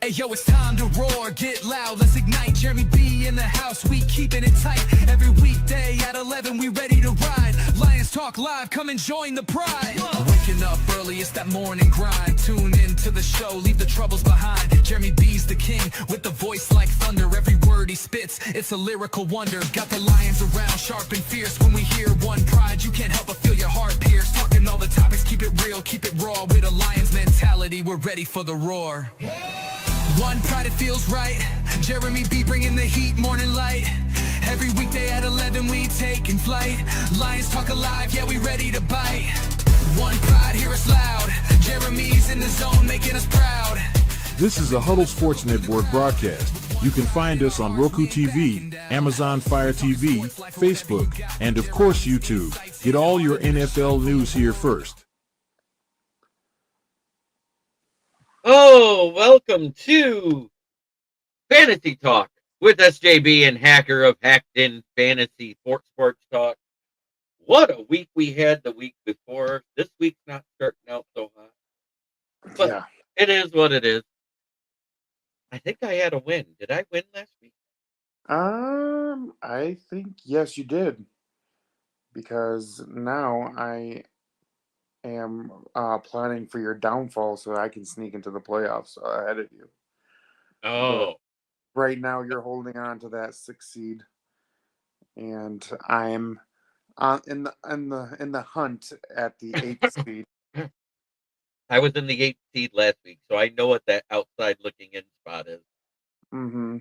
Hey yo, it's time to roar, get loud, let's ignite. Jeremy B in the house, we keeping it tight. Every weekday at 11, we ready to ride. Lions Talk Live, come and join the pride. Waking up early, it's that morning grind. Tune in to the show, leave the troubles behind. Jeremy B's the king, with the voice like thunder. Every word he spits, it's a lyrical wonder. Got the lions around, sharp and fierce. When we hear one pride, you can't help but feel your heart pierce. Talking all the topics, keep it real, keep it raw. With a lion's mentality, we're ready for the roar. One pride, it feels right. Jeremy B bringing the heat, morning light. Every weekday at 11, we taking flight. Lions Talk Alive, yeah, we ready to bite. One pride, hear us loud. Jeremy's in the zone, making us proud. This is a Huddle Sports Network broadcast. You can find us on Roku TV, Amazon Fire TV, Facebook, and of course YouTube. Get all your NFL news here first. Oh, welcome to Fantasy Talk with SJB and Hacker of Haacked-In Fantasy Sports Talk. What a week we had the week before. This week's not starting out so hot. But yeah, it is what it is. I think I had a win. Did I win last week? I think yes, you did. Because now I am planning for your downfall so I can sneak into the playoffs ahead of you. Oh. But right now you're holding on to that 6th seed, and I'm in the hunt at the 8th seed. I was in the 8th seed last week, so I know what that outside looking in spot is. Mm-hmm.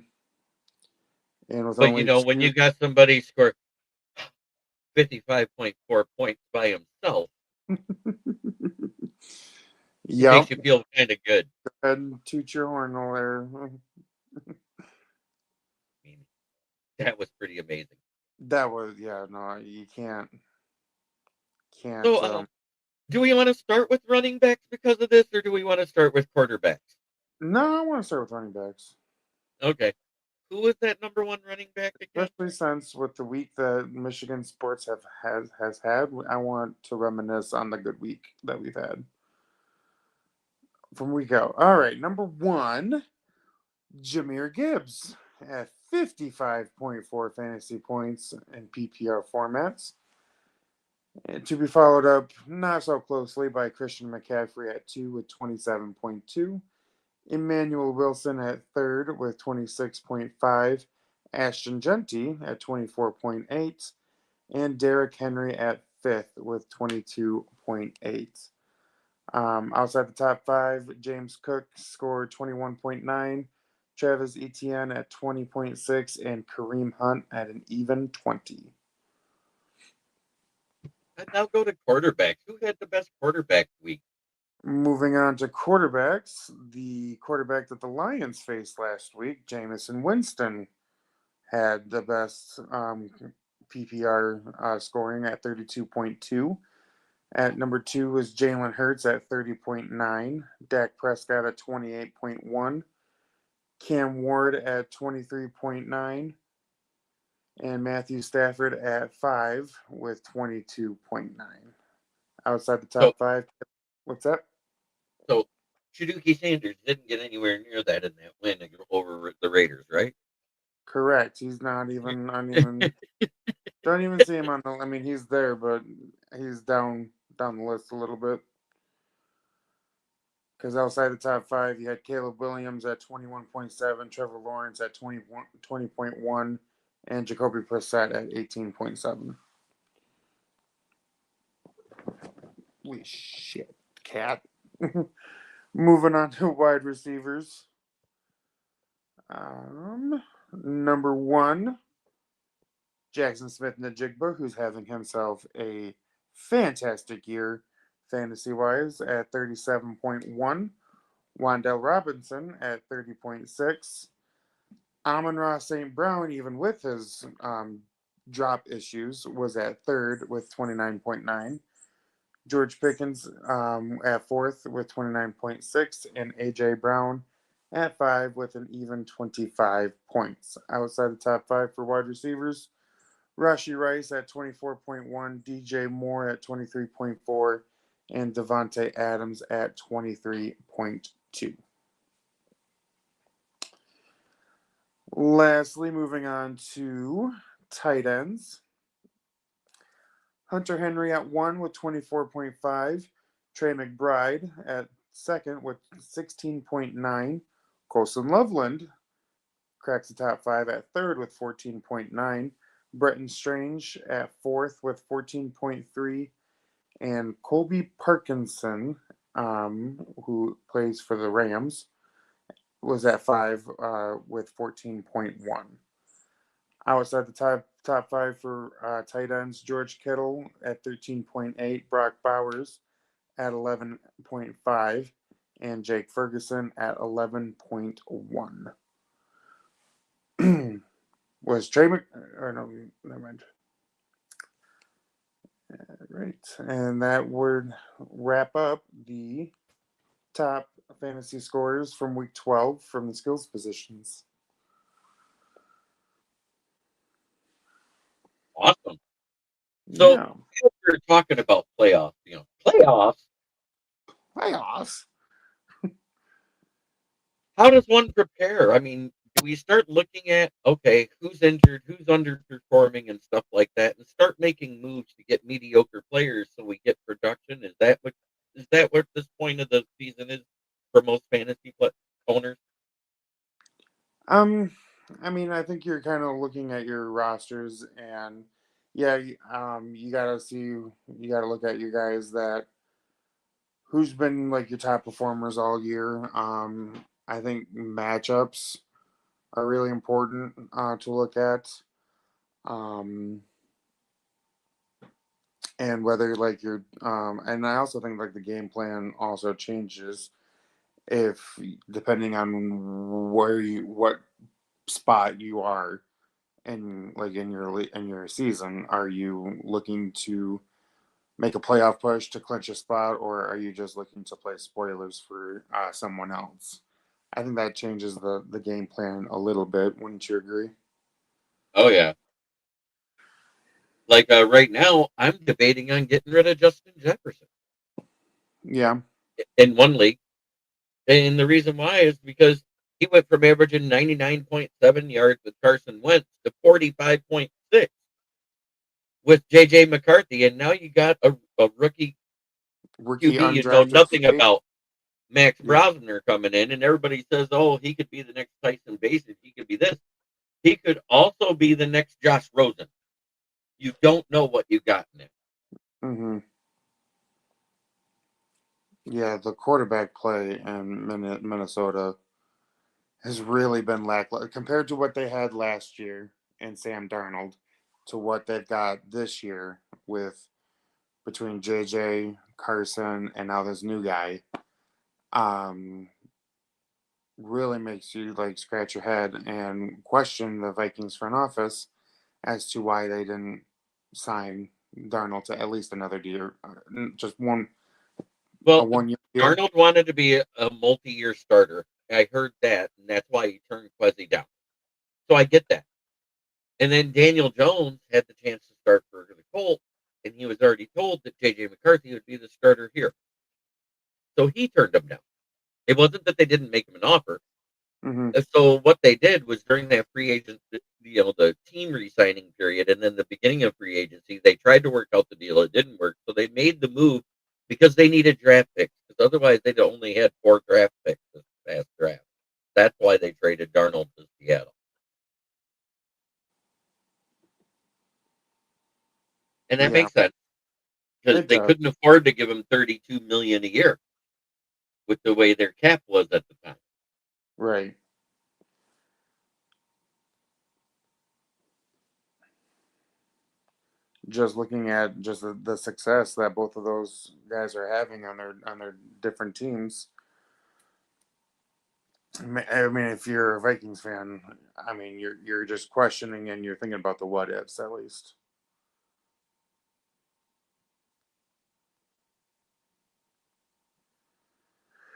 And but you know, when you got somebody score 55.4 points by himself, it makes you feel kind of good. Go ahead and toot your horn over there. That was pretty amazing. That was, no, you can't. So, do we want to start with running backs because of this, or do we want to start with quarterbacks? No, I want to start with running backs. Okay. Who is that number one running back again? Especially since with the week that Michigan sports has had, I want to reminisce on the good week that we've had. From week out. All right, number one, Jahmyr Gibbs at 55.4 fantasy points in PPR formats. And to be followed up not so closely by Christian McCaffrey at 2 with 27.2. Emmanuel Wilson at 3rd with 26.5. Ashton Genty at 24.8. And Derrick Henry at 5th with 22.8. Outside the top 5, James Cook scored 21.9. Travis Etienne at 20.6. And Kareem Hunt at an even 20. And now go to quarterbacks. Who had the best quarterback week? Moving on to quarterbacks, the quarterback that the Lions faced last week, Jameson Winston, had the best PPR scoring at 32.2. At number 2 was Jalen Hurts at 30.9. Dak Prescott at 28.1. Cam Ward at 23.9. And Matthew Stafford at 5 with 22.9. Outside the top 5, what's that? So, Shaduki Sanders didn't get anywhere near that in that win over the Raiders, right? Correct. He's not even, don't even see him on the, he's there, but he's down the list a little bit. Because outside the top 5, you had Caleb Williams at 21.7, Trevor Lawrence at 20.1, and Jacoby Brissett at 18.7. Holy shit, cat. Moving on to wide receivers. Number 1, Jackson Smith-Njigba, who's having himself a fantastic year fantasy-wise at 37.1. Wan'Dale Robinson at 30.6. Amon-Ra St. Brown, even with his drop issues, was at 3rd with 29.9. George Pickens at 4th with 29.6. And A.J. Brown at 5 with an even 25 points. Outside the top 5 for wide receivers, Rashee Rice at 24.1, DJ Moore at 23.4, and Devontae Adams at 23.2. Lastly, moving on to tight ends. Hunter Henry at 1 with 24.5. Trey McBride at second with 16.9. Colson Loveland cracks the top 5 at third with 14.9. Bretton Strange at fourth with 14.3. And Colby Parkinson, who plays for the Rams, was at 5 with 14.1. Outside the top 5 for tight ends, George Kittle at 13.8, Brock Bowers at 11.5, and Jake Ferguson at 11.1. Was Trey or no, never mind. Right, and that would wrap up the top fantasy scores from week 12 from the skills positions. Awesome. So Yeah. we're talking about playoffs. Playoffs. Playoffs. How does one prepare? I mean, do we start looking at, okay, who's injured, who's underperforming, and stuff like that, and start making moves to get mediocre players so we get production? Is that what this point of the season is for most fantasy owners? I mean, I think you're kind of looking at your rosters, and yeah, you gotta look at your guys that who's been like your top performers all year. I think matchups are really important to look at. Um, and whether like you're and I also think like the game plan also changes if depending on what spot you are in your season. Are you looking to make a playoff push to clinch a spot, or are you just looking to play spoilers for someone else? I think that changes the game plan a little bit. Wouldn't you agree? Oh yeah. Like right now, I'm debating on getting rid of Justin Jefferson Yeah. in one league. And the reason why is because he went from averaging 99.7 yards with Carson Wentz to 45.6 with J.J. McCarthy. And now you got a rookie Rookie QB you know undrafted nothing free. about, Max Yeah. Brosner, coming in. And everybody says, oh, he could be the next Tyson Basic. He could be this. He could also be the next Josh Rosen. You don't know what you got in him. Mm-hmm. Yeah, the quarterback play in Minnesota has really been lackluster compared to what they had last year in Sam Darnold to what they've got this year with between JJ, Carson, and now this new guy. Um, really makes you like scratch your head and question the Vikings front office as to why they didn't sign Darnold to at least another year, just a Well, 1 year deal. Darnold wanted to be a multi-year starter. I heard that, and that's why he turned Quezzy down. So I get that. And then Daniel Jones had the chance to start for the Colts, and he was already told that J.J. McCarthy would be the starter here. So he turned him down. It wasn't that they didn't make him an offer. Mm-hmm. So what they did was during that free agent, the team re-signing period, and then the beginning of free agency, they tried to work out the deal. It didn't work, so they made the move because they needed draft picks. Because otherwise, they'd only had 4 draft picks this past draft. That's why they traded Darnold to Seattle, and that Yeah, makes sense because it they does. couldn't afford to give him $32 million a year with the way their cap was at the time. Right. Just looking at just the success that both of those guys are having on their different teams. I mean, if you're a Vikings fan, I mean, you're just questioning and you're thinking about the what ifs at least.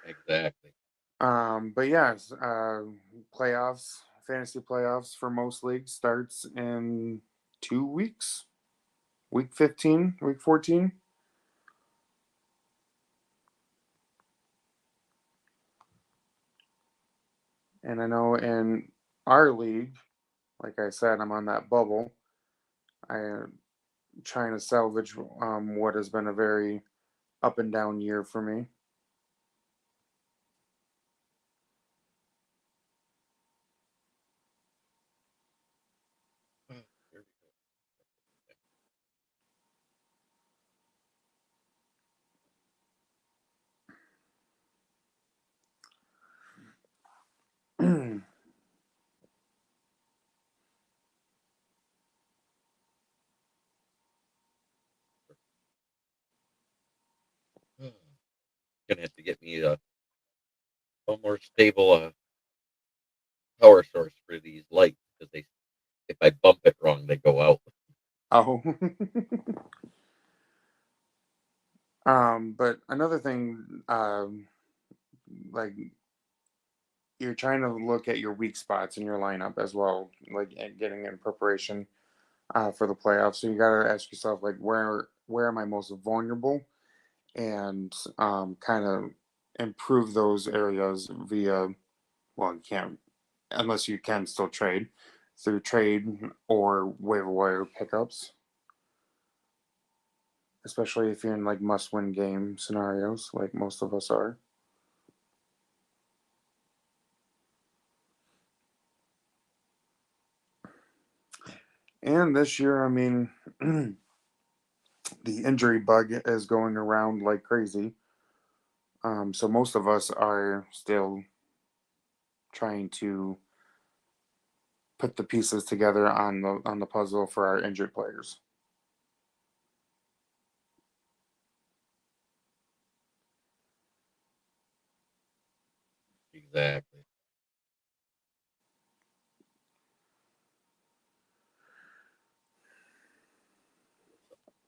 Exactly. But yeah, playoffs, fantasy playoffs for most leagues starts in 2 weeks. Week 15, week 14. And I know in our league, like I said, I'm on that bubble. I'm trying to salvage what has been a very up and down year for me. There we go. Gonna have to get me a more stable power source for these lights because they, if I bump it wrong, they go out. Oh. But another thing, like you're trying to look at your weak spots in your lineup as well, like getting in preparation for the playoffs. So you got to ask yourself, like, where am I most vulnerable, and kind of improve those areas via. Well, you can't unless you can still trade through trade or waiver wire pickups, especially if you're in like must-win game scenarios, like most of us are. And this year, I mean, the injury bug is going around like crazy. So most of us are still trying to put the pieces together on the puzzle for our injured players. Exactly.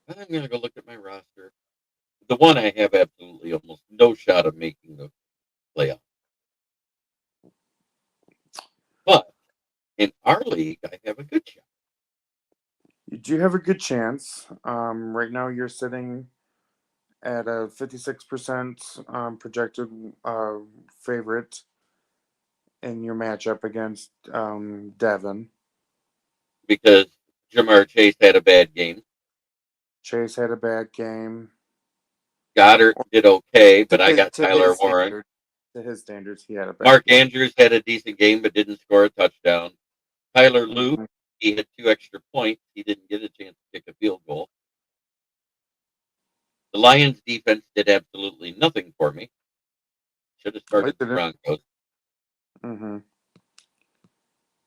I'm gonna go look at my roster. The one I have absolutely almost no shot of making the playoff. But in our league, I have a good shot. You do have a good chance. Right now, you're sitting at a 56% projected favorite in your matchup against Devin. Because Jamar Chase had a bad game. Chase had a bad game. Goddard Or did okay, but I got to Tyler his Warren. standards, to his standards, he had a bad Mark game. Andrews had a decent game, but didn't score a touchdown. Tyler Lue, Mhm. he had 2 extra points. He didn't get a chance to kick a field goal. The Lions defense did absolutely nothing for me. Should have I started the didn't. Broncos. Mm-hmm.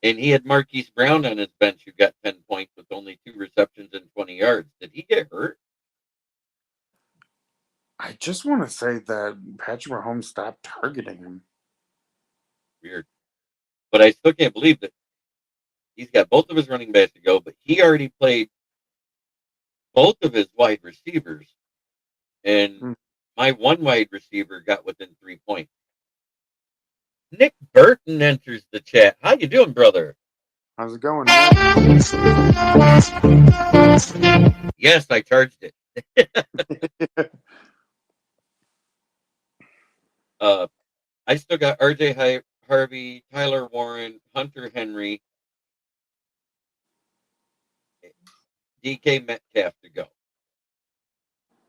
And he had Marquise Brown on his bench who got 10 points with only 2 receptions and 20 yards. Did he get hurt? I just want to say that Patrick Mahomes stopped targeting him. Weird. But I still can't believe that he's got both of his running backs to go, but he already played both of his wide receivers. And Mm. my one wide receiver got within 3 points. Nick Burton enters the chat. How you doing, brother? How's it going, Yes, I charged it. Nick? I still got RJ Harvey, Tyler Warren, Hunter Henry, DK Metcalf to go.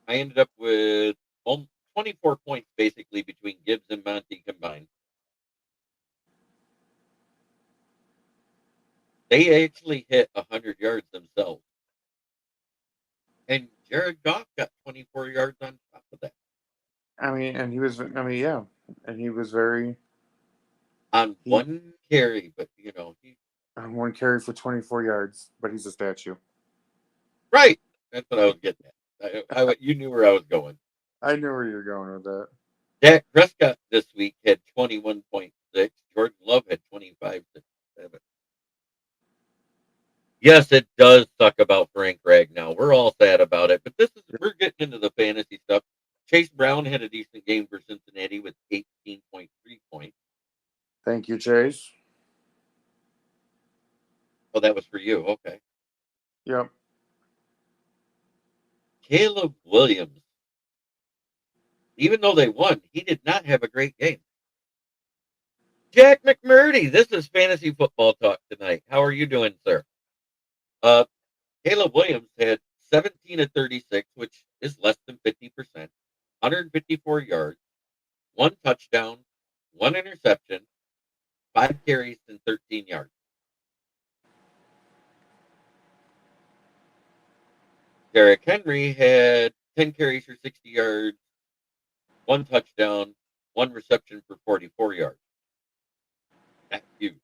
I ended up with 24 points basically between Gibbs and Monty combined. They actually hit 100 yards themselves. And Jared Goff got 24 yards on top of that. I mean, and he was. I mean, yeah, and he was very. On He one carry, but he one carry for 24 yards, but he's a statue. right. That's what I was getting at. You knew where I was going. I knew where you were going with that. Dak Prescott this week had 21.6. Jordan Love had 25.7. Yes, it does suck about Frank Ragnow. We're all sad about it, but we're getting into the fantasy stuff. Chase Brown had a decent game for Cincinnati with 18.3 points. Thank you, Chase. Oh, that was for you. Okay. Yep. Caleb Williams, even though they won, he did not have a great game. Jack McMurdy, this is Fantasy Football Talk tonight. How are you doing, sir? Uh, Caleb Williams had 17 of 36, which is less than 50%, 154 yards, one touchdown, one interception, 5 carries, and 13 yards. Derrick Henry had 10 carries for 60 yards, one touchdown, one reception for 44 yards. That's huge.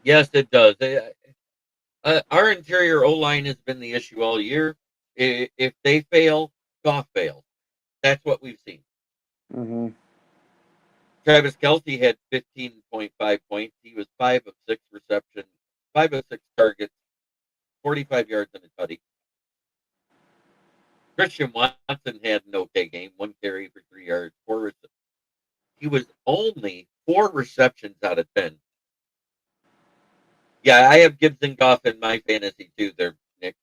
Yes, it does. Our interior O-line has been the issue all year. If they fail, Goff fails. That's what we've seen. Mm-hmm. Travis Kelce had 15.5 points. He was 5 of 6 receptions, 5 of 6 targets, 45 yards and a tutty. Christian Watson had an okay game, 1 carry for 3 yards, 4 receptions. He was only 4 receptions out of 10. Yeah, I have Gibbs and Goff in my fantasy too there, Nick.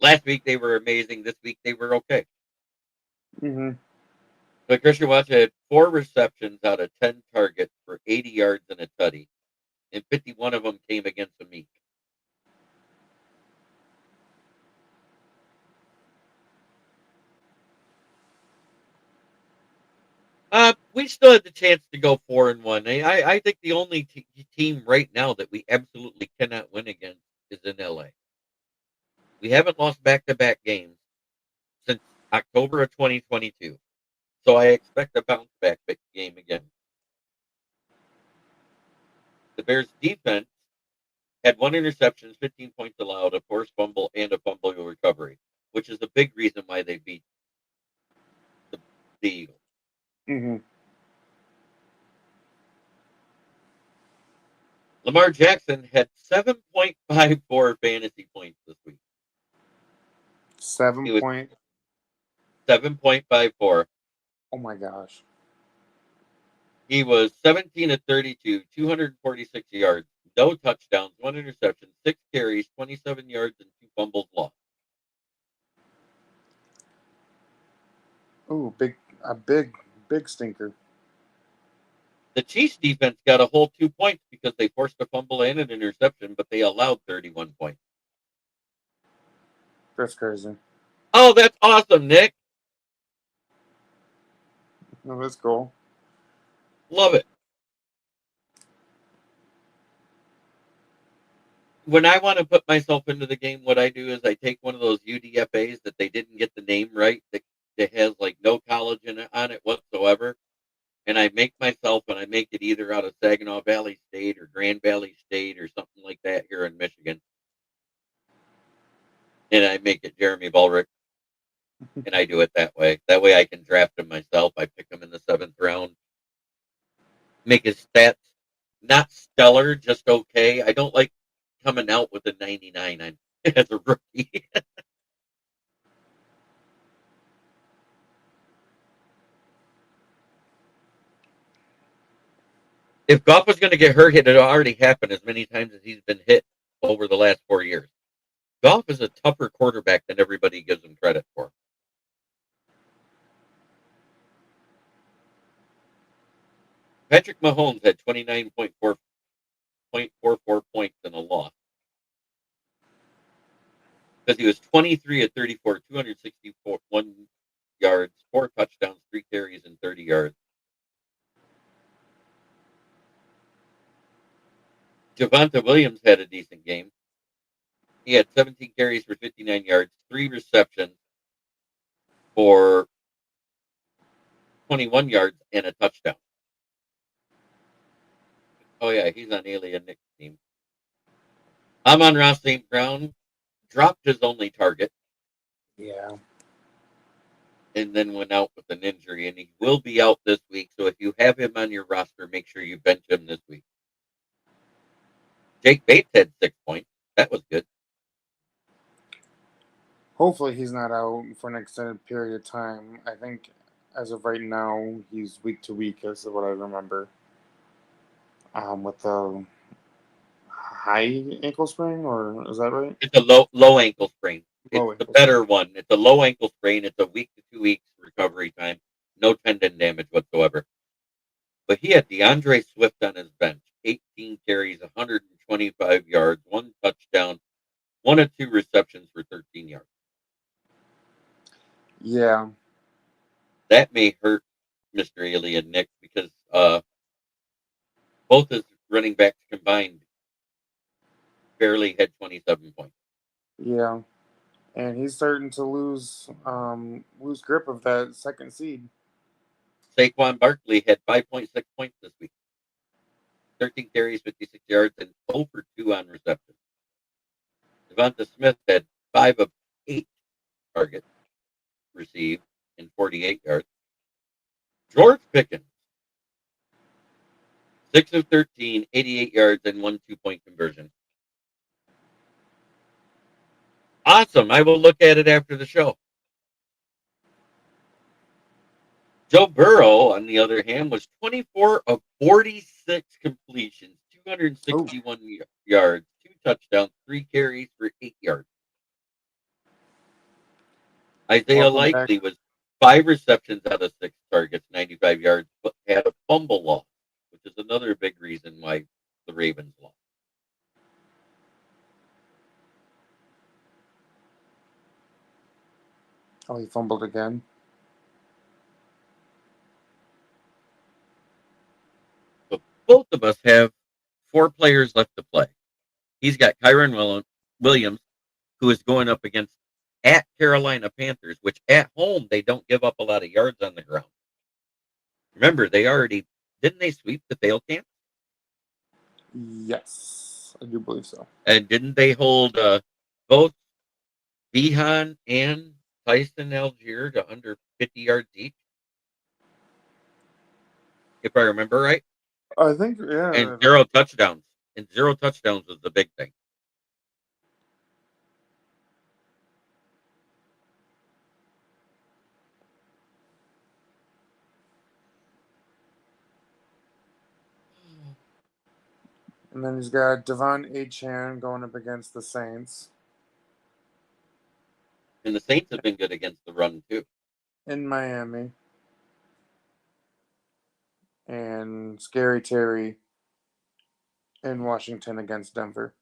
Last week they were amazing. This week they were okay. Mm-hmm. But Christian Watson had 4 receptions out of 10 targets for 80 yards and a tutty, and 51 of them came against a meek. We still had the chance to go 4-1. I think the only team right now that we absolutely cannot win against is in LA. We haven't lost back-to-back games since October of 2022, so I expect a bounce-back game again. The Bears' defense had 1 interception, 15 points allowed, a forced fumble, and a fumble recovery, which is a big reason why they beat the Eagles. Mm-hmm. Lamar Jackson had 7.54 fantasy points this week. 7 He was point. 7.54. Oh my gosh. He was 17 of 32, 246 yards, no touchdowns, 1 interception, 6 carries, 27 yards, and 2 fumbles lost. Ooh, big stinker. The Chiefs defense got a whole 2 points because they forced a fumble and an interception, but they allowed 31 points. That's crazy. Oh, that's awesome, Nick. No, that's cool. Love it. When I want to put myself into the game, what I do is I take one of those UDFAs that they didn't get the name right, that has like no college on it whatsoever, and I make myself, and I make it either out of Saginaw Valley State or Grand Valley State or something like that here in Michigan, and I make it Jeremy Bulrick, and I do it that way. That way I can draft him myself. I pick him in the 7th round, make his stats not stellar, just okay. I don't like coming out with a 99 as a rookie. If Goff was going to get hurt, it had already happened as many times as he's been hit over the last 4 years. Goff is a tougher quarterback than everybody gives him credit for. Patrick Mahomes had 29.44 points in a loss because he was 23 of 34, 261 yards, 4 touchdowns, 3 carries, and 30 yards. Javonte Williams had a decent game. He had 17 carries for 59 yards, 3 receptions for 21 yards, and a touchdown. Oh, yeah, he's on Alien Nick's team. Amon-Ra St. Brown dropped his only target. Yeah. And then went out with an injury, and he will be out this week. So if you have him on your roster, make sure you bench him this week. Jake Bates had 6 points. That was good. Hopefully he's not out for an extended period of time. I think as of right now, he's week to week, is what I remember. With the high ankle sprain, or is that right? It's a low ankle sprain. It's Low the ankle better one. It's a low ankle sprain. It's a week to 2 weeks recovery time. no tendon damage whatsoever. But he had DeAndre Swift on his bench, 18 carries, 125 yards, 1 touchdown, 1 of 2 receptions for 13 yards. Yeah. That may hurt Mr. Alien Nick because both his running backs combined barely had 27 points. Yeah. And he's starting to lose grip of that second seed. Saquon Barkley had 5.6 points this week. 13 carries, 56 yards, and 0 for 2 on reception. Devonta Smith had 5 of 8 targets received and 48 yards. George Pickens, 6 of 13, 88 yards, and 1 2-point conversion. Awesome. I will look at it after the show. Joe Burrow, on the other hand, was 24 of 46 completions, 261 yards, 2 touchdowns, 3 carries for 8 yards. Isaiah Likely was 5 receptions out of 6 targets, 95 yards, but had a fumble loss, which is another big reason why the Ravens lost. Oh, he fumbled again. So both of us have 4 players left to play. He's got Kyron Williams, who is going up against at Carolina Panthers, which at home they don't give up a lot of yards on the ground. Remember, didn't they sweep the fail camp? Yes, I do believe so. And didn't they hold both Behan and Tyson Algier to under 50 yards each? If I remember right. I think, yeah. And 0 touchdowns. And 0 touchdowns was the big thing. And then he's got Devon Achane going up against the Saints. And the Saints have been good against the run, too. In Miami. And Scary Terry in Washington against Denver.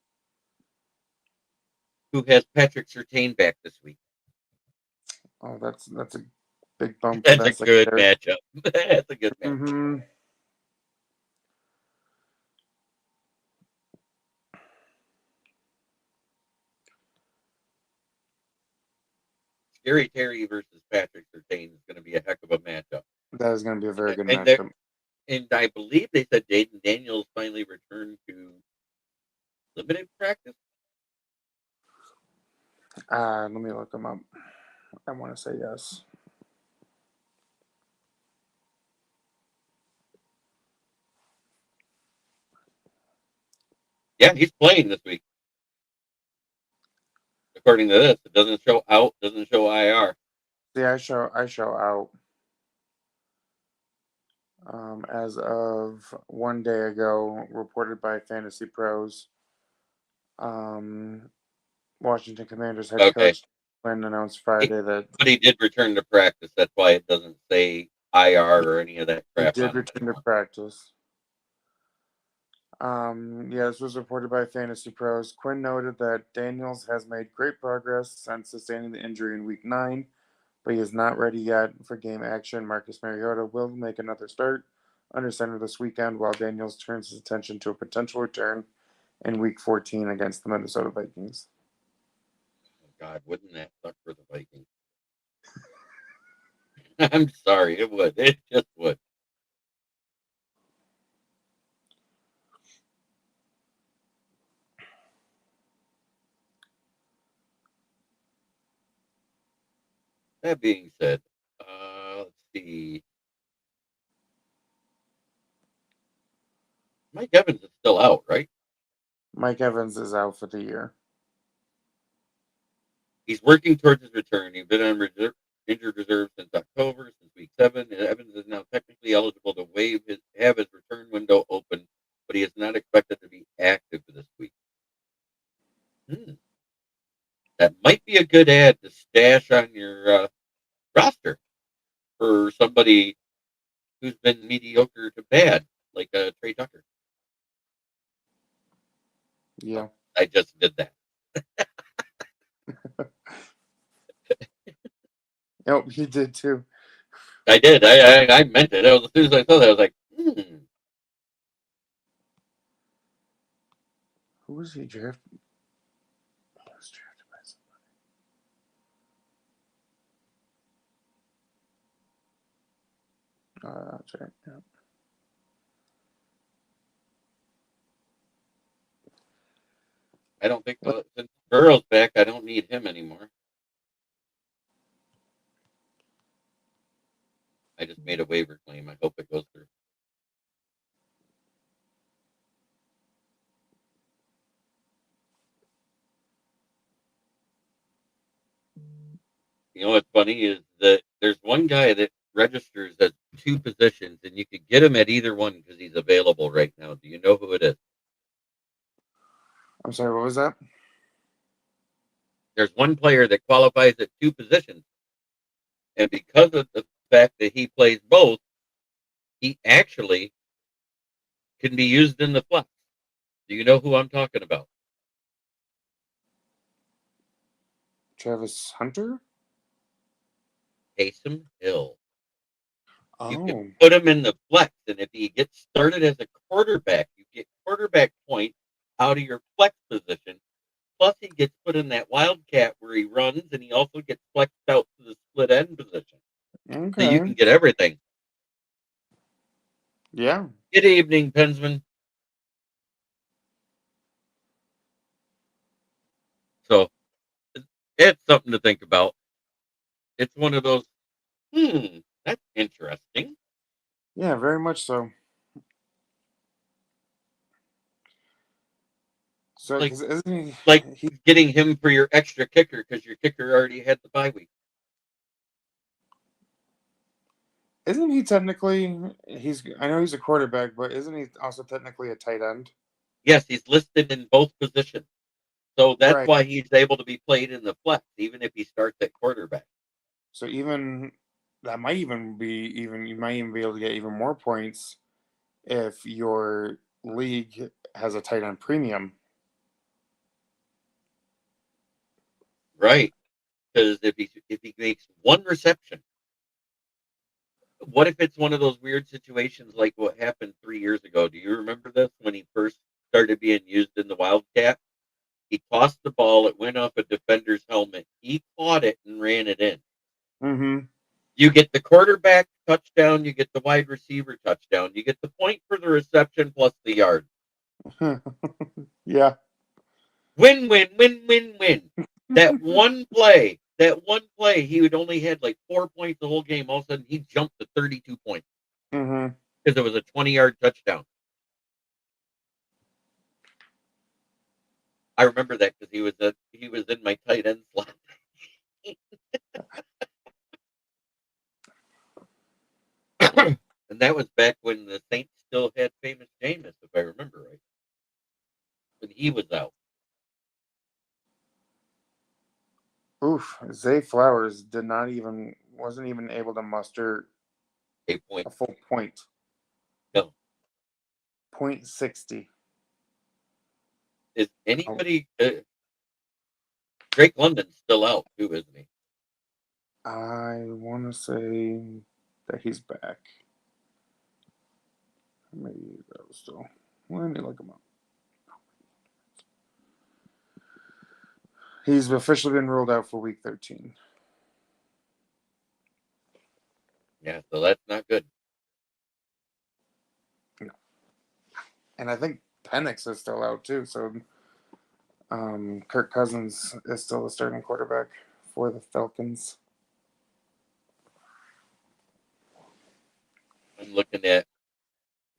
Who has Patrick Surtain back this week? Oh, that's a big bump. That's a good matchup. That's a good matchup. Mm-hmm. Scary Terry versus Patrick Surtain is going to be a heck of a matchup. That is going to be a very good matchup. And I believe they said Jaden Daniels finally returned to limited practice. Let me look him up. I want to say yes. Yeah, he's playing this week. According to this, it doesn't show out, doesn't show IR. See, I show out. As of 1 day ago, reported by Fantasy Pros, Washington Commanders head coach Quinn announced Friday that. But he did return to practice. That's why it doesn't say IR or any of that crap. He did return to practice. This was reported by Fantasy Pros. Quinn noted that Daniels has made great progress since sustaining the injury in Week 9, but he is not ready yet for game action. Marcus Mariota will make another start under center this weekend, while Daniels turns his attention to a potential return in Week 14 against the Minnesota Vikings. Oh, God, wouldn't that suck for the Vikings? I'm sorry, it would. It just would. That being said, let's see. Mike Evans is still out, right? Mike Evans is out for the year. He's working towards his return. He's been on injured reserve since October, since Week 7. And Evans is now technically eligible to have his return window open, but he is not expected to be active for this week. That might be a good ad to stash on your roster. for somebody who's been mediocre to bad, like Trey Tucker. Yeah. I just did that. Yep, he did too. I did. I meant it. As soon as I saw that, I was like, Who was he drafted? He was drafted by somebody. That's right. Yeah. I don't think since Burrow's back, I don't need him anymore. I just made a waiver claim. I hope it goes through. You know what's funny is that there's one guy that registers at 2 positions, and you could get him at either one because he's available right now. Do you know who it is? I'm sorry, what was that? There's one player that qualifies at 2 positions, and because of the fact that he plays both, he actually can be used in the flex. Do you know who I'm talking about? Travis Hunter? Taysom Hill. You Oh. can put him in the flex, and if he gets started as a quarterback, you get quarterback points out of your flex position. Plus, he gets put in that wildcat where he runs, and he also gets flexed out to the split end position. So you can Okay. get everything. Yeah. Good evening, Pensman. So it's something to think about. It's one of those, that's interesting. Yeah, very much so. So, Like, because isn't like he getting him for your extra kicker because your kicker already had the bye week. isn't he technically he's I know he's a quarterback, but isn't he also technically a tight end? Yes, he's listed in both positions. So that's Right. why he's able to be played in the flex, even if he starts at quarterback. So even that might even be even you might even be able to get even more points if your league has a tight end premium. Right. Because if he makes one reception, what if it's one of those weird situations like what happened 3 years ago? Do you remember this when he first started being used in the Wildcat? He tossed the ball, it went off a defender's helmet. He caught it and ran it in. Mm-hmm. You get the quarterback touchdown, you get the wide receiver touchdown, you get the point for the reception plus the yard. Yeah. Win, win, win, win, win. That one play, he would only had like 4 points the whole game. All of a sudden, he jumped to 32 points Mm-hmm. because it was a 20-yard touchdown. I remember that because he was in my tight end slot. And that was back when the Saints still had famous Jameis, if I remember right. When he was out. Oof. Zay Flowers wasn't even able to muster 8 points. a full point. No. 0.60. Is anybody Drake London's still out too, isn't he? I want to say that he's back. Maybe that was still. Let me look him up. He's officially been ruled out for week 13. Yeah, so that's not good. No. And I think Penix is still out too. So Kirk Cousins is still the starting quarterback for the Falcons. I'm looking at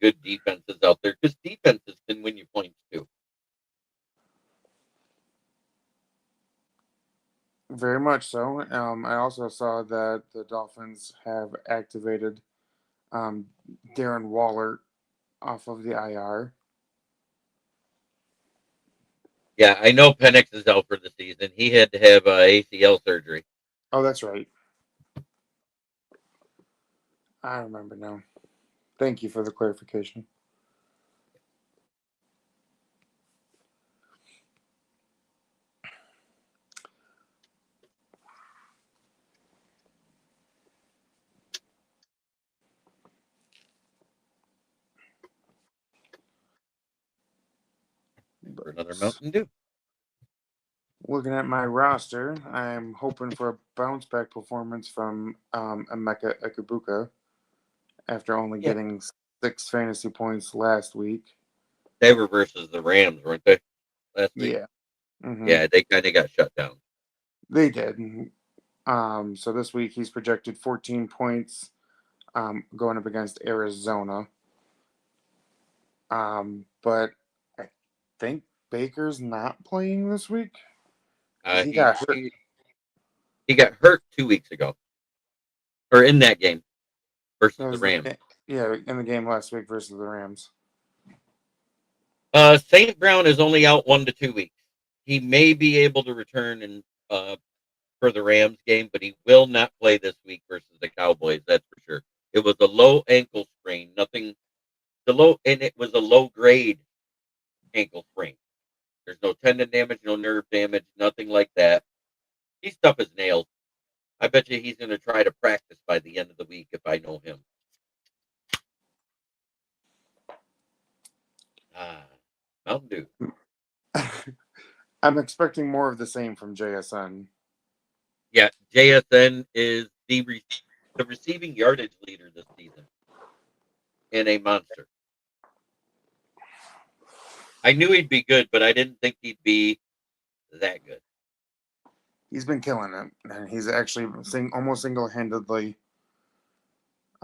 good defenses out there because defenses can win you points too. Very much so. I also saw that the Dolphins have activated Darren Waller off of the IR. Yeah, I know Penix is out for the season. He had to have ACL surgery. Oh, that's right. I remember now. Thank you for the clarification. For another Mountain Dew. Looking at my roster, I'm hoping for a bounce back performance from Emeka Ikubuka after only Yeah. getting 6 fantasy points last week. They were versus the Rams, weren't they? Last week? Yeah. Mm-hmm. Yeah, they kind of got shut down. They did. So this week he's projected 14 points going up against Arizona. But I think Baker's not playing this week. He got hurt. He got hurt 2 weeks ago, or in that game versus That the was Rams. in the game last week versus the Rams. St. Brown is only out 1 to 2 weeks. He may be able to return in for the Rams game, but he will not play this week versus the Cowboys. That's for sure. It was a low ankle sprain, and it was a low grade ankle sprain. There's no tendon damage, no nerve damage, nothing like that. He's tough as nails. I bet you he's going to try to practice by the end of the week if I know him. Mountain Dew. I'm expecting more of the same from JSN. Yeah, JSN is the receiving yardage leader this season and a monster. I knew he'd be good, but I didn't think he'd be that good. He's been killing it, and he's actually almost single-handedly.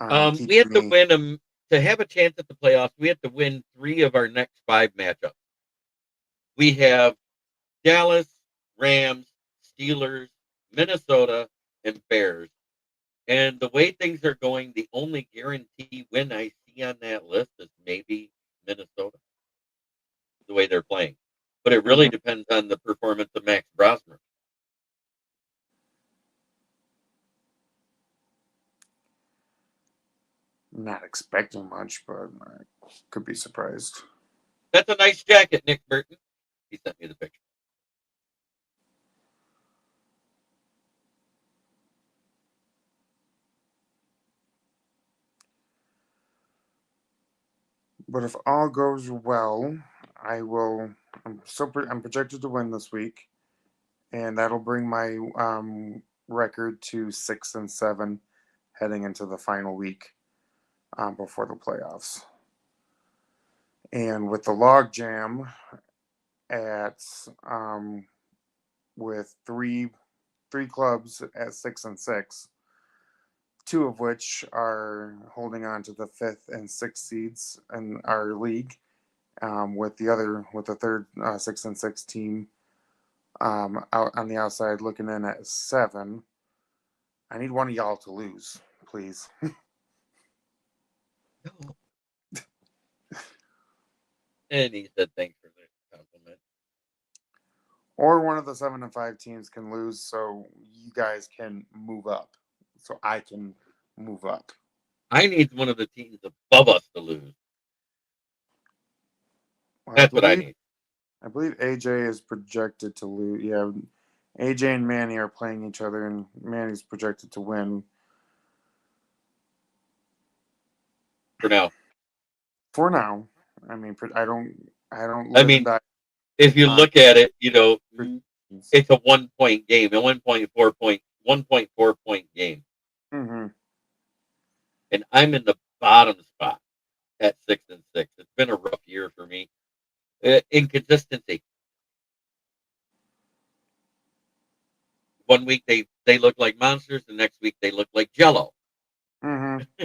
We have to win them to have a chance at the playoffs. We have to win 3 of our next 5 matchups. We have Dallas, Rams, Steelers, Minnesota, and Bears. And the way things are going, the only guarantee win I see on that list is maybe Minnesota, the way they're playing. But it really depends on the performance of Max Brosmer. Not expecting much, but I could be surprised. That's a nice jacket, Nick Burton. He sent me the picture. But if all goes well, I will. I'm projected to win this week, and that'll bring my record to 6-7, heading into the final week before the playoffs. And with the log jam at with three clubs at 6-6, 2 of which are holding on to the 5th and 6th seeds in our league, with the third 6-6 team out on the outside looking in at 7. I need one of y'all to lose, please. And he said, thanks for the compliment. Or one of the 7-5 teams can lose, so you guys can move up. So I can move up. I need one of the teams above us to lose. That's what I need. I believe AJ is projected to lose. Yeah, AJ and Manny are playing each other, and Manny's projected to win. For now. For now, I mean, I don't. I mean, if you look at it, it's a 1-point game, a 1.4 point game. Mm-hmm. And I'm in the bottom spot at 6-6. It's been a rough year for me. Inconsistency. One week they look like monsters, the next week they look like Jello. Mm-hmm.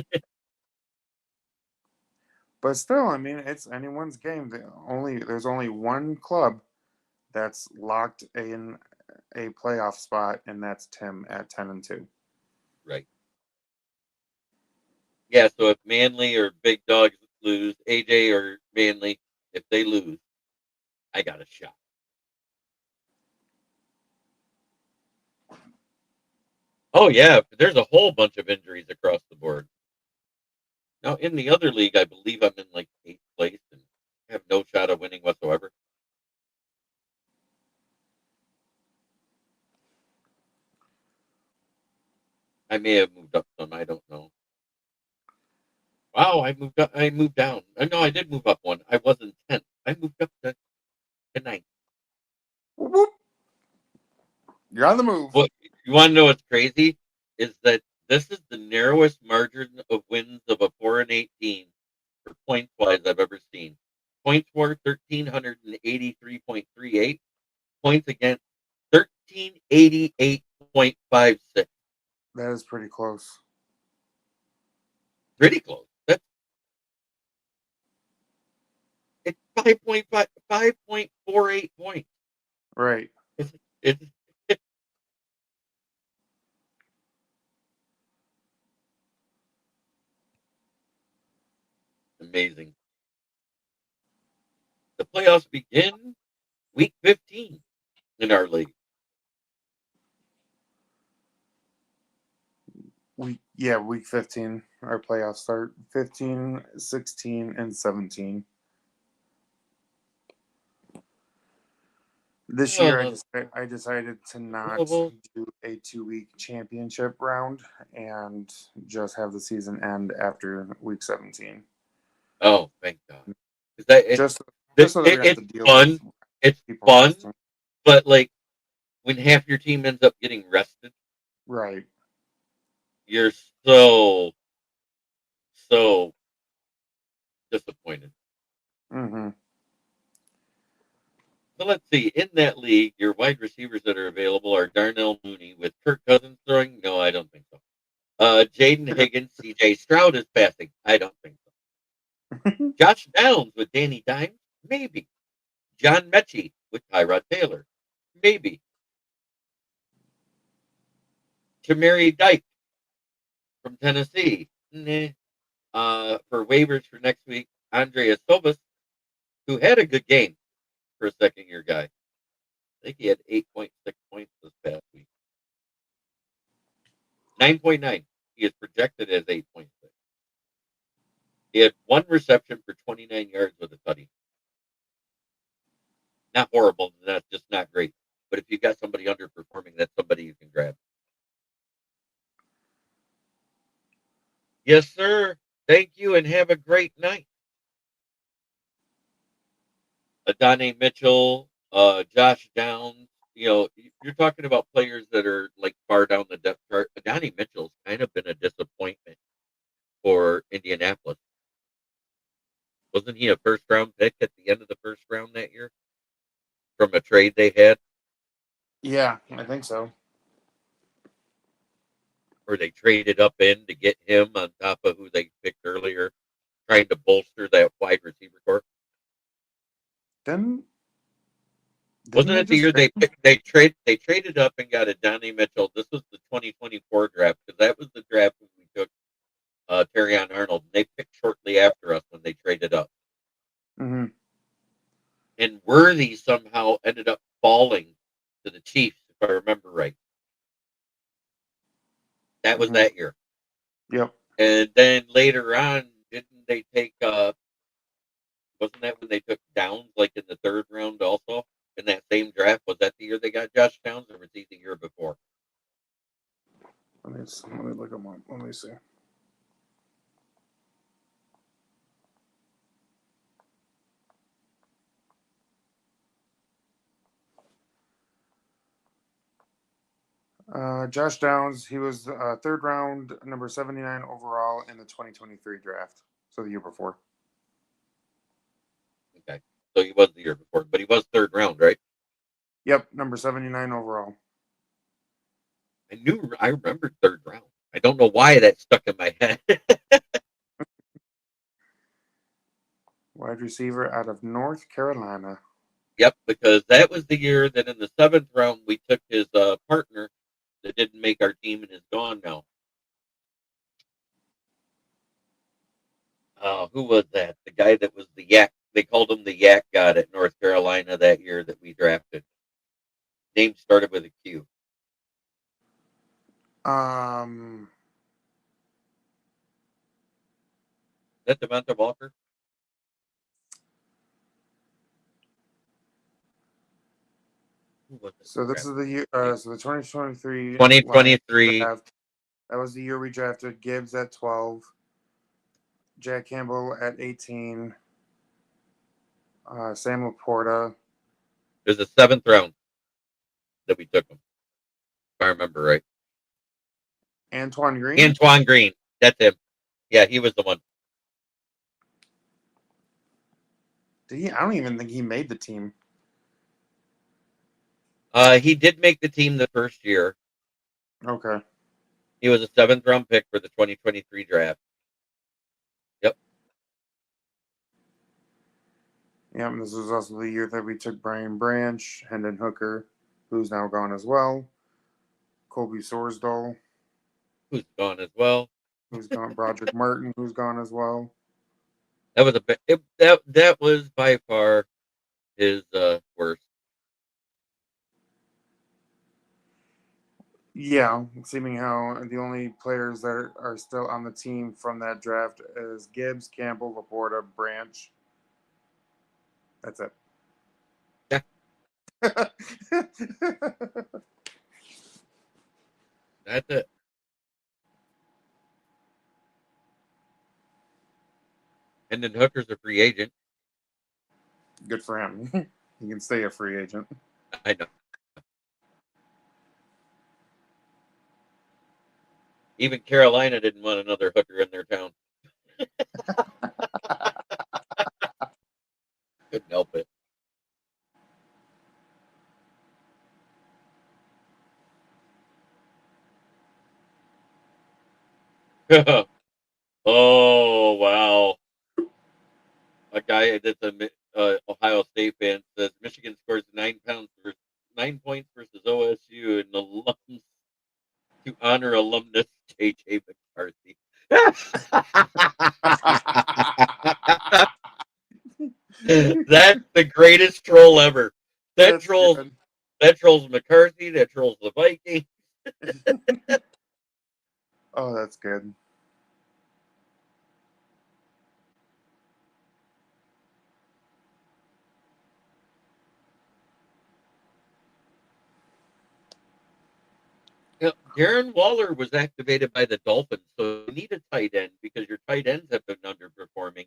But still, I mean, it's anyone's game. There's only one club that's locked in a playoff spot, and that's Tim at 10-2. Right. Yeah, so if Manly or Big Dogs lose, AJ or Manly, if they lose, I got a shot. Oh, yeah, there's a whole bunch of injuries across the board. Now, in the other league, I believe I'm in like 8th place and have no shot of winning whatsoever. I may have moved up some. I don't know. Wow, I moved up. I moved down. No, I did move up one. I was in 10th. I moved up to 9th. Whoop, whoop. You're on the move. What you want to know? What's crazy is that this is the narrowest margin of wins of a 4-18 for points wise I've ever seen. Points were 1,383.38. Points against 1,388.56. That is pretty close. Pretty close. It's 5.48 points. Right. It's amazing. The playoffs begin week 15 in our league. Week 15. Our playoffs start 15, 16, and 17. This year, I decided to not do a 2-week championship round and just have the season end after week 17. Oh, thank God! Just so that we have to deal fun. It's fun, resting. But like when half your team ends up getting rested, right? You're so disappointed. Mm-hmm. So let's see. In that league, your wide receivers that are available are Darnell Mooney with Kirk Cousins throwing. No, I don't think so. Jaden Higgins, C.J. Stroud is passing. I don't think so. Josh Downs with Danny Dimes, maybe. John Mechie with Tyrod Taylor, maybe. Chamari Dyke from Tennessee, nah. For waivers for next week, Andreas Sobas, who had a good game for a second-year guy. I think he had 8.6 points this past week. 9.9. He is projected as 8.6. He had one reception for 29 yards with a tutty. Not horrible. That's just not great. But if you got somebody underperforming, that's somebody you can grab. Yes, sir. Thank you, and have a great night. Adonai Mitchell, Josh Downs. You know, you're talking about players that are like far down the depth chart. Adonai Mitchell's kind of been a disappointment for Indianapolis. Wasn't he a first-round pick at the end of the first round that year from a trade they had? Yeah, I think so. Or they traded up in to get him on top of who they picked earlier, trying to bolster that wide receiver corps. Wasn't it the year they traded up and got Adonai Mitchell? This was the 2024 draft because that was the draft when we took Terrion Arnold. They picked shortly after us when they traded up. Mm-hmm. And Worthy somehow ended up falling to the Chiefs, if I remember right. That was that year. Yep. And then later on, didn't they take? Wasn't that when they took Downs, like in the third round, also in that same draft? Was that the year they got Josh Downs, or was he the year before? Let me look them up. Let me see. Josh Downs, he was third round, number 79 overall in the 2023 draft. So the year before. Okay. So he was the year before, but he was third round, right? Yep, number 79 overall. I remembered third round. I don't know why that stuck in my head. Wide receiver out of North Carolina. Yep, because that was the year that in the 7th round we took his partner that didn't make our team and is gone now. Who was that? The guy that was the yak. They called him the yak god at North Carolina that year that we drafted. Name started with a Q. that Devonta Walker? Who was it? So this is the year. So the 2023 2023. draft. That was the year we drafted Gibbs at 12, Jack Campbell at 18, Sam Laporta. It was the 7th round that we took him, if I remember right. Antoine Green. Antoine Green. That's him. Yeah, he was the one. Did he? I don't even think he made the team. He did make the team the first year. Okay. He was a 7th round pick for the 2023 draft. Yep. Yeah, and this was also the year that we took Brian Branch, Hendon Hooker, who's now gone as well, Colby Sorsdahl, Who's gone as well. who's gone, Broderick Martin, who's gone as well. That was that was by far his worst. Yeah, seeming how the only players that are still on the team from that draft is Gibbs, Campbell, Laporta, Branch. That's it. Yeah. That's it. And then Hooker's a free agent. Good for him. He can stay a free agent. I know. Even Carolina didn't want another Hooker in their town. Couldn't help it. Oh, wow. A guy that's a Ohio State fan says Michigan scores 9 points versus OSU and alums to honor alumnus J.J. McCarthy. That's the greatest troll ever. That trolls McCarthy. That trolls the Vikings. Oh, that's good. You know, Darren Waller was activated by the Dolphins, so you need a tight end because your tight ends have been underperforming.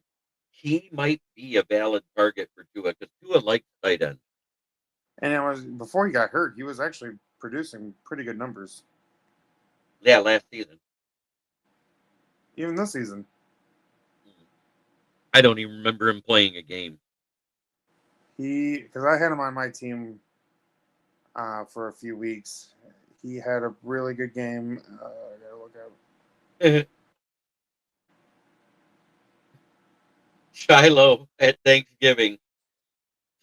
He might be a valid target for Tua because Tua likes tight ends. And it was before he got hurt, he was actually producing pretty good numbers. Yeah, last season. Even this season. I don't even remember him playing a game. Because I had him on my team for a few weeks. He had a really good game. I gotta look up. Shiloh at Thanksgiving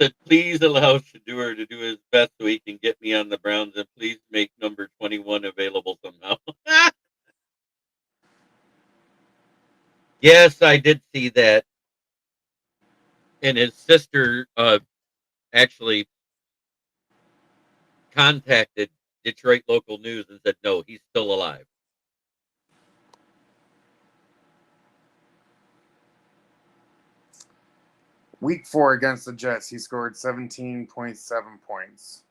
said, please allow Shador to do his best so he can get me on the Browns and please make number 21 available somehow. Yes, I did see that. And his sister actually contacted Detroit local news and said, no, he's still alive. Week 4 against the Jets, he scored 17.7 points.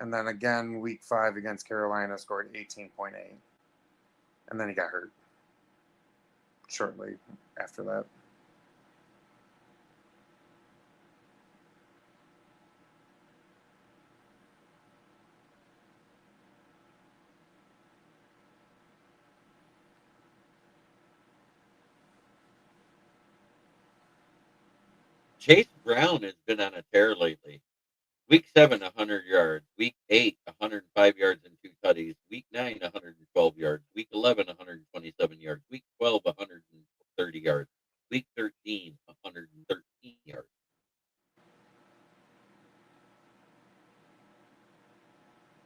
And then again, week 5 against Carolina, scored 18.8. And then he got hurt shortly after that. Chase Brown has been on a tear lately. Week 7, 100 yards. Week 8, 105 yards and 2 tutties. Week 9, 112 yards. Week 11, 127 yards. Week 12, 130 yards. Week 13, 113 yards.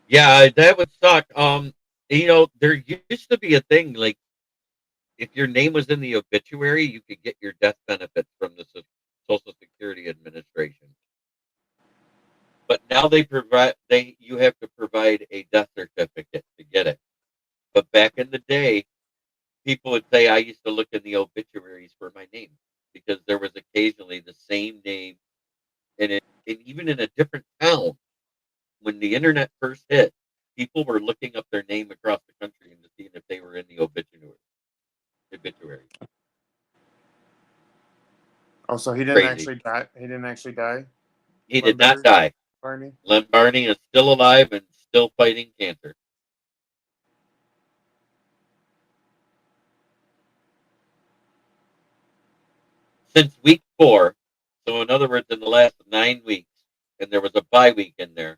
Yeah, that would suck. There used to be a thing like if your name was in the obituary, you could get your death benefits from the Social Security Administration. But now you have to provide a death certificate to get it. But back in the day, people would say I used to look in the obituaries for my name because there was occasionally the same name, and even in a different town. When the internet first hit, people were looking up their name across the country and seeing if they were in the obituary. Oh, so he didn't Crazy. actually die. He didn't actually die. He Len did not die. Barney. Len Barney is still alive and still fighting cancer. Since week 4, so in other words, in the last 9 weeks, and there was a bye week in there,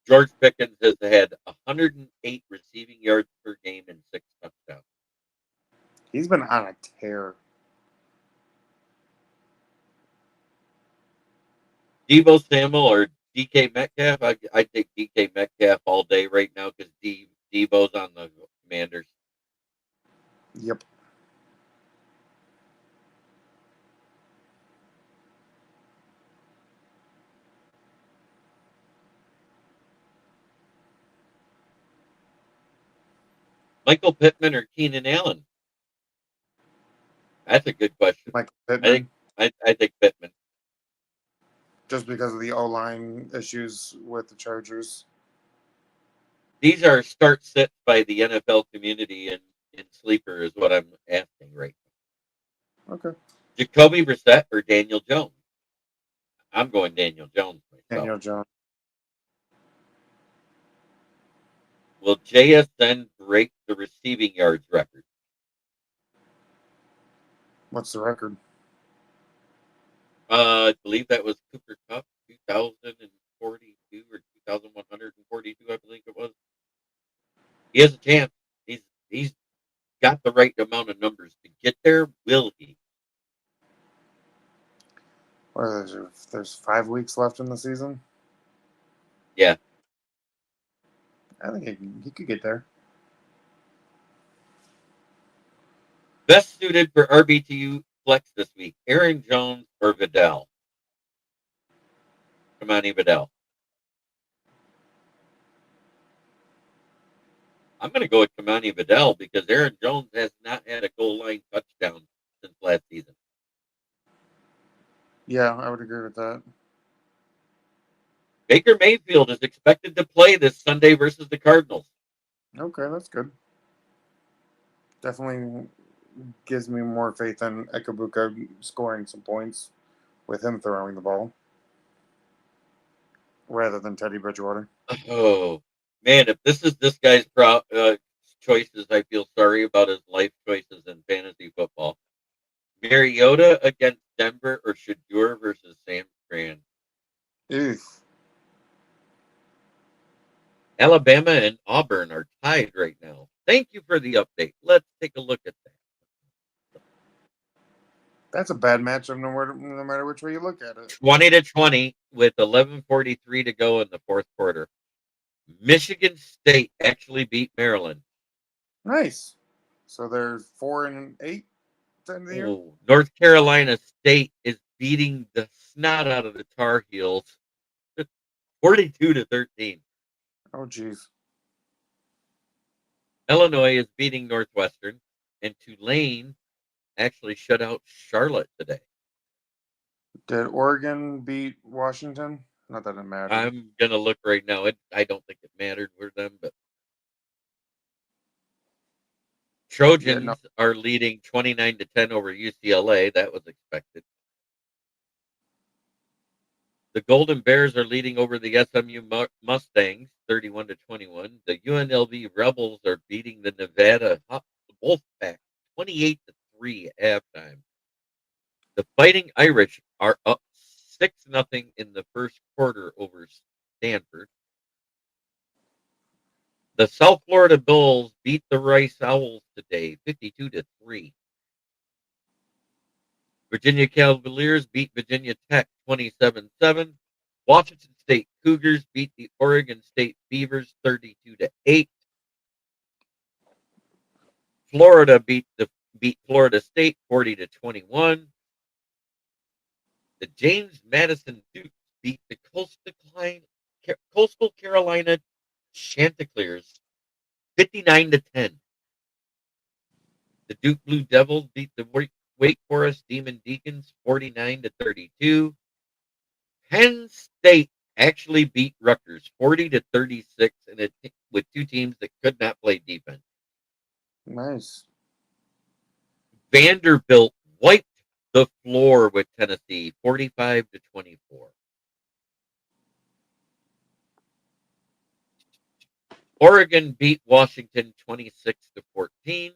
George Pickens has had 108 receiving yards per game and 6 touchdowns. He's been on a tear. Debo Samuel or DK Metcalf? I take DK Metcalf all day right now because Debo's on the Commanders. Yep. Michael Pittman or Keenan Allen? That's a good question. Michael I Pittman. think I think Pittman. Just because of the O-line issues with the Chargers. These are start sits by the NFL community and in sleeper is what I'm asking right now. Okay. Jacoby Brissett or Daniel Jones? I'm going Daniel Jones myself. Daniel Jones. Will JSN break the receiving yards record? What's the record? I believe that was Cooper Cup, 2042 or 2142, I believe it was. He has a chance. He's got the right amount of numbers to get there. Will he? Or there's 5 weeks left in the season. Yeah. I think he could get there. Best suited for RB2 flex this week, Aaron Jones or Vidal? Kamani Vidal. I'm going to go with Kamani Vidal because Aaron Jones has not had a goal line touchdown since last season. Yeah, I would agree with that. Baker Mayfield is expected to play this Sunday versus the Cardinals. Okay, that's good. Definitely gives me more faith in Ekabuka scoring some points with him throwing the ball rather than Teddy Bridgewater. Oh, man, if this is this guy's choices, I feel sorry about his life choices in fantasy football. Mariota against Denver or Shadur versus Sam Strand? Oof. Alabama and Auburn are tied right now. Thank you for the update. Let's take a look at that. That's a bad matchup no matter which way you look at it. 20-20 with 11:43 to go in the fourth quarter. Michigan State actually beat Maryland. Nice. So they're 4-8 at the end of the year. Oh, North Carolina State is beating the snot out of the Tar Heels, 42-13. Oh, geez. Illinois is beating Northwestern, and Tulane actually shut out Charlotte today. Did Oregon beat Washington? Not that it matters. I'm gonna look right now. I don't think it mattered for them, but Trojans are leading 29-10 over UCLA. That was expected. The Golden Bears are leading over the SMU Mustangs, 31-21. The UNLV Rebels are beating the Nevada Wolfpack, 28-3 at halftime. The Fighting Irish are up 6-0 in the first quarter over Stanford. The South Florida Bulls beat the Rice Owls today, 52-3. Virginia Cavaliers beat Virginia Tech 27-7. Washington State Cougars beat the Oregon State Beavers 32-8. Florida beat Florida State 40-21. The James Madison Dukes beat the Coastal Carolina Chanticleers 59-10. The Duke Blue Devils beat the Wake Forest Demon Deacons 49-32. Penn State actually beat Rutgers 40-36 with two teams that could not play defense. Nice. Vanderbilt wiped the floor with Tennessee 45-24. Oregon beat Washington 26-14.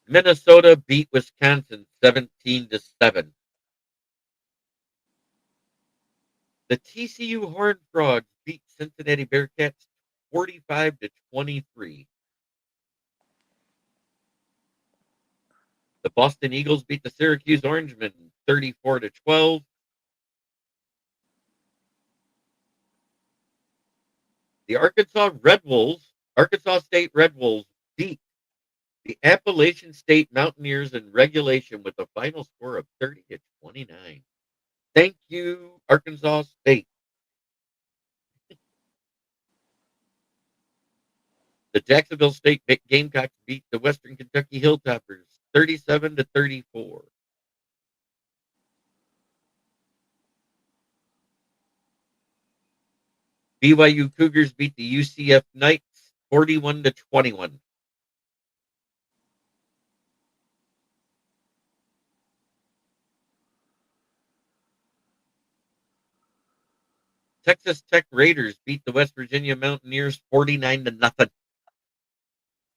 Minnesota beat Wisconsin 17-7. The TCU Horned Frogs beat Cincinnati Bearcats 45-23. The Boston Eagles beat the Syracuse Orangemen 34-12. The Arkansas State Red Wolves beat the Appalachian State Mountaineers in regulation with a final score of 30-29. Thank you, Arkansas State. The Jacksonville State Gamecocks beat the Western Kentucky Hilltoppers 37-34. BYU Cougars beat the UCF Knights 41-21. Texas Tech Raiders beat the West Virginia Mountaineers 49-0.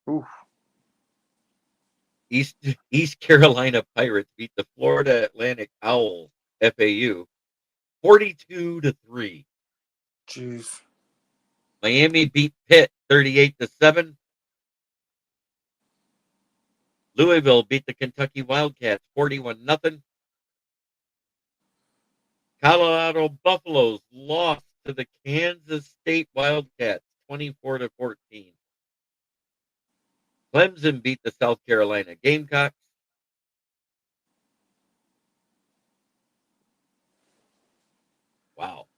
Oof. East Carolina Pirates beat the Florida Atlantic Owls FAU 42-3. Jeez. Miami beat Pitt 38-7. Louisville beat the Kentucky Wildcats 41-0. Colorado Buffaloes lost to the Kansas State Wildcats 24-14. Clemson beat the South Carolina Gamecocks. Wow.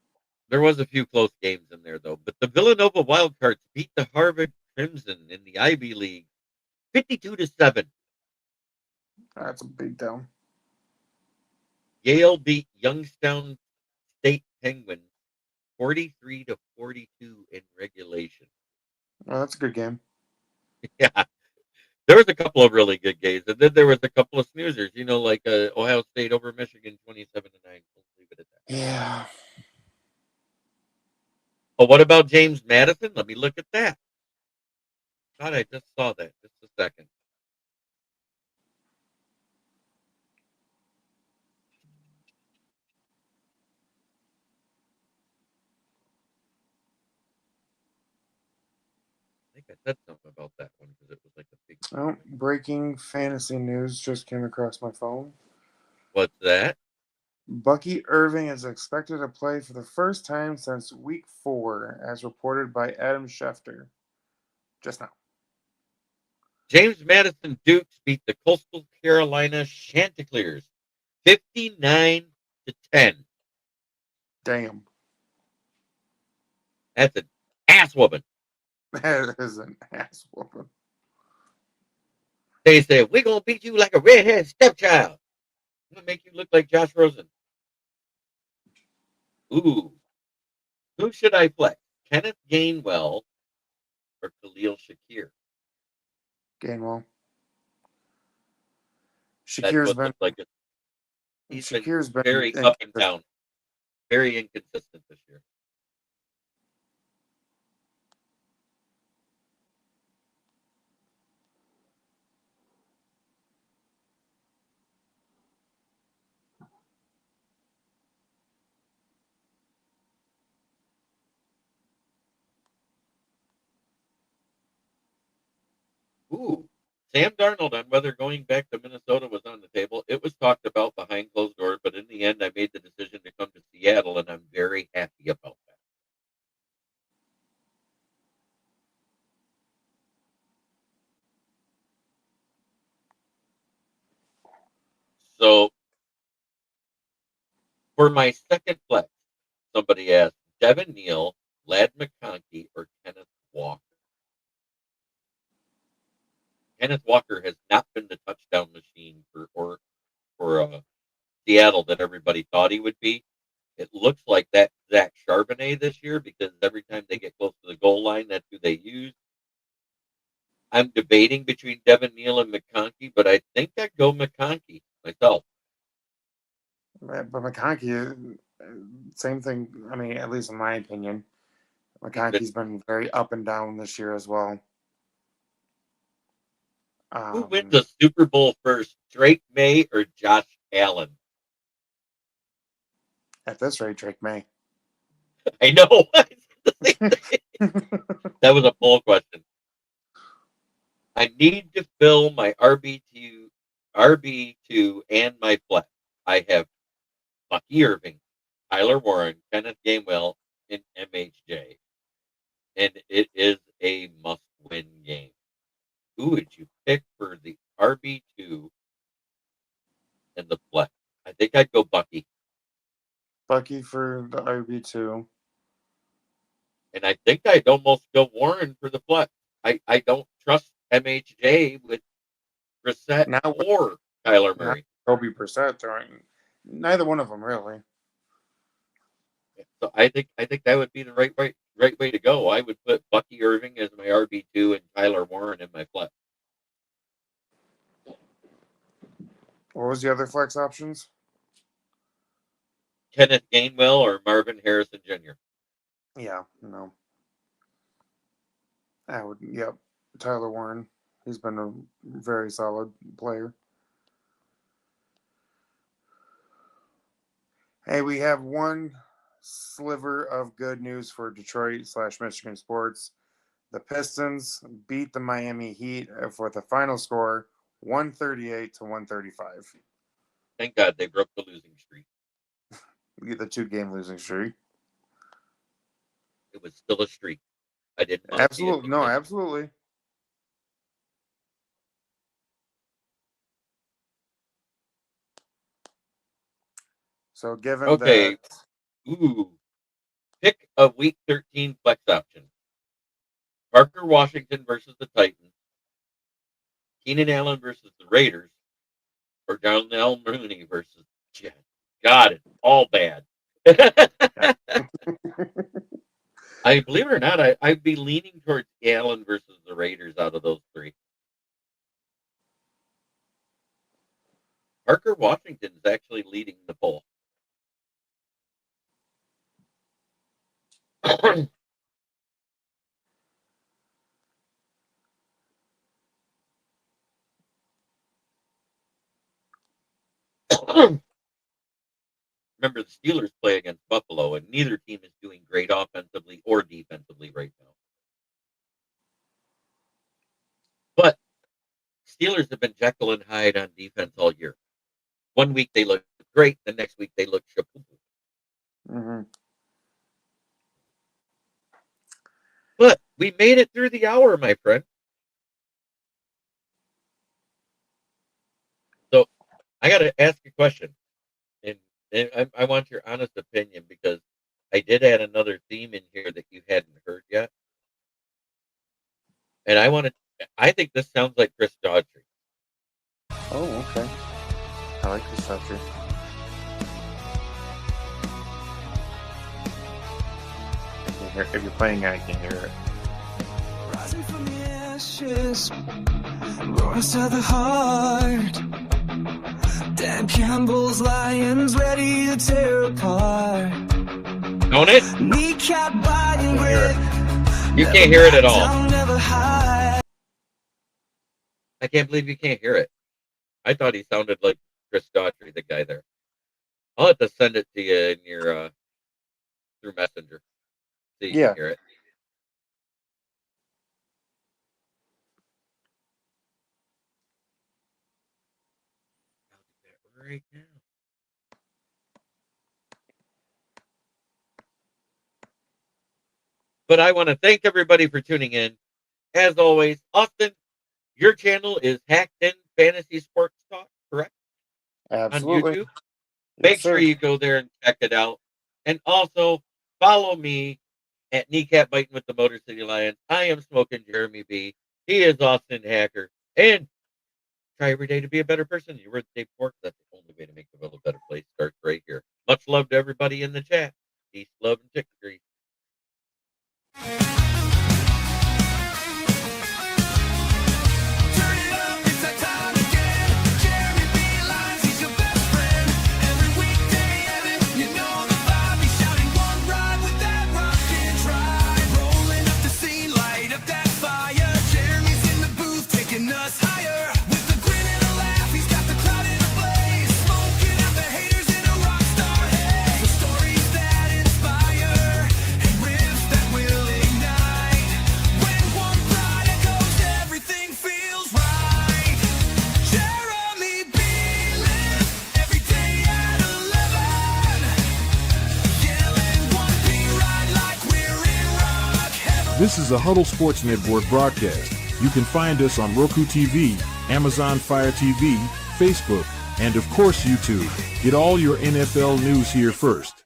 There was a few close games in there, though. But the Villanova Wildcats beat the Harvard Crimson in the Ivy League 52-7. That's a big down. Yale beat Youngstown State Penguins 43-42 in regulation. Oh, that's a good game. Yeah. There was a couple of really good games, and then there was a couple of snoozers, like Ohio State over Michigan 27-9. We'll leave it at that. Yeah. Oh, what about James Madison? Let me look at that. God, I just saw that. Just a second. I think I said something about that one because it was like a big. Oh, breaking fantasy news just came across my phone. What's that? Bucky Irving is expected to play for the first time since week 4, as reported by Adam Schefter just now. James Madison Dukes beat the Coastal Carolina Chanticleers 59-10. Damn. That's an ass whooping. That is an ass whooping. They said, we're going to beat you like a redhead stepchild. I'm going to make you look like Josh Rosen. Ooh. Who should I flex? Kenneth Gainwell or Khalil Shakir? Gainwell. That's Shakir's what been looks like it. He's Shakir's been very been up and down. Very inconsistent this year. Ooh. Sam Darnold on whether going back to Minnesota was on the table. It was talked about behind closed doors, but in the end, I made the decision to come to Seattle, and I'm very happy about that. So, for my second flex, somebody asked Devin Neal, Lad McConkey, or Kenneth Walker. Kenneth Walker has not been the touchdown machine for Seattle that everybody thought he would be. It looks like that Zach Charbonnet this year, because every time they get close to the goal line, that's who they use. I'm debating between Devin Neal and McConkey, but I think I'd go McConkey myself. But McConkey, same thing. I mean, at least in my opinion, McConkey's been very up and down this year as well. Who wins the Super Bowl first, Drake May or Josh Allen? At this rate, Drake May. I know. That was a poll question. I need to fill my RB2 and my flex. I have Bucky Irving, Tyler Warren, Kenneth Gainwell, and MHJ. And it is a must-win game. Who would you pick for the RB2 and the flex? I think I'd go Bucky. Bucky for the RB2. And I think I'd almost go Warren for the flex. I don't trust MHJ with Brissett or Kyler Murray. Kobe Brissett throwing. Neither one of them really. So I think that would be the right way to go. I would put Bucky Irving as my RB2 and Tyler Warren in my flex. What was the other flex options? Kenneth Gainwell or Marvin Harrison Jr. Yeah, no. I would, yep. Tyler Warren. He's been a very solid player. Hey, we have one sliver of good news for Detroit/Michigan sports. The Pistons beat the Miami Heat for the final score 138-135. Thank God they broke the losing streak. The 2-game losing streak. It was still a streak. I didn't want Absolutely. No, absolutely. So given okay. that... Ooh. Pick a week 13 flex option. Parker Washington versus the Titans. Keenan Allen versus the Raiders. Or Darnell Mooney versus the Jets. God, it's all bad. I believe it or not, I'd be leaning towards Allen versus the Raiders out of those three. Parker Washington is actually leading the poll. Remember, the Steelers play against Buffalo, and neither team is doing great offensively or defensively right now. But Steelers have been Jekyll and Hyde on defense all year. One week they look great, the next week they look shapoopoo. Mm-hmm. But we made it through the hour, my friend. So I got to ask a question, and I want your honest opinion, because I did add another theme in here that you hadn't heard yet, and I think this sounds like Chris Daughtry. Oh, okay. I like Chris Daughtry. If you're playing it, I can hear it. Rising from the ashes, roars to the heart. Dan Campbell's lions ready to tear apart. Don't it? Kneecap biting grip. You can't hear it at all. I can't believe you can't hear it. I thought he sounded like Chris Daughtry, the guy there. I'll have to send it to you in your through Messenger. So you can hear it. I'll do that right now. But I want to thank everybody for tuning in. As always, Austin, your channel is Haacked-In Fantasy Sports Talk, correct? Absolutely. On YouTube. Yes, Make sure you go there and check it out. And also follow me at Kneecap Biting with the Motor City Lions. I am Smoking Jeremy B. He is Austin Hacker. And try every day to be a better person. You read the day before. That's the only way to make the world a better place. Starts right here. Much love to everybody in the chat. Peace, love, and chicken grease. Turn it up, it's that time again. Jeremy B. Lyons, he's your best friend. Every weekday, Evan, you know the vibe. He's shouting one ride with that rockin' drive. Rolling up the scene, light up that fire. Jeremy's in the booth, taking us higher. With a grin and a laugh, he's got the crowd in a blaze. Smoking out the haters in a rock star haze. The stories that inspire and riffs that will ignite. When one pride echoes, everything feels right. Jeremy B. lives every day at 11. Yelling 1P ride like we're in rock heaven. This is a Huddle Sports Network broadcast. You can find us on Roku TV, Amazon Fire TV, Facebook, and of course YouTube. Get all your NFL news here first.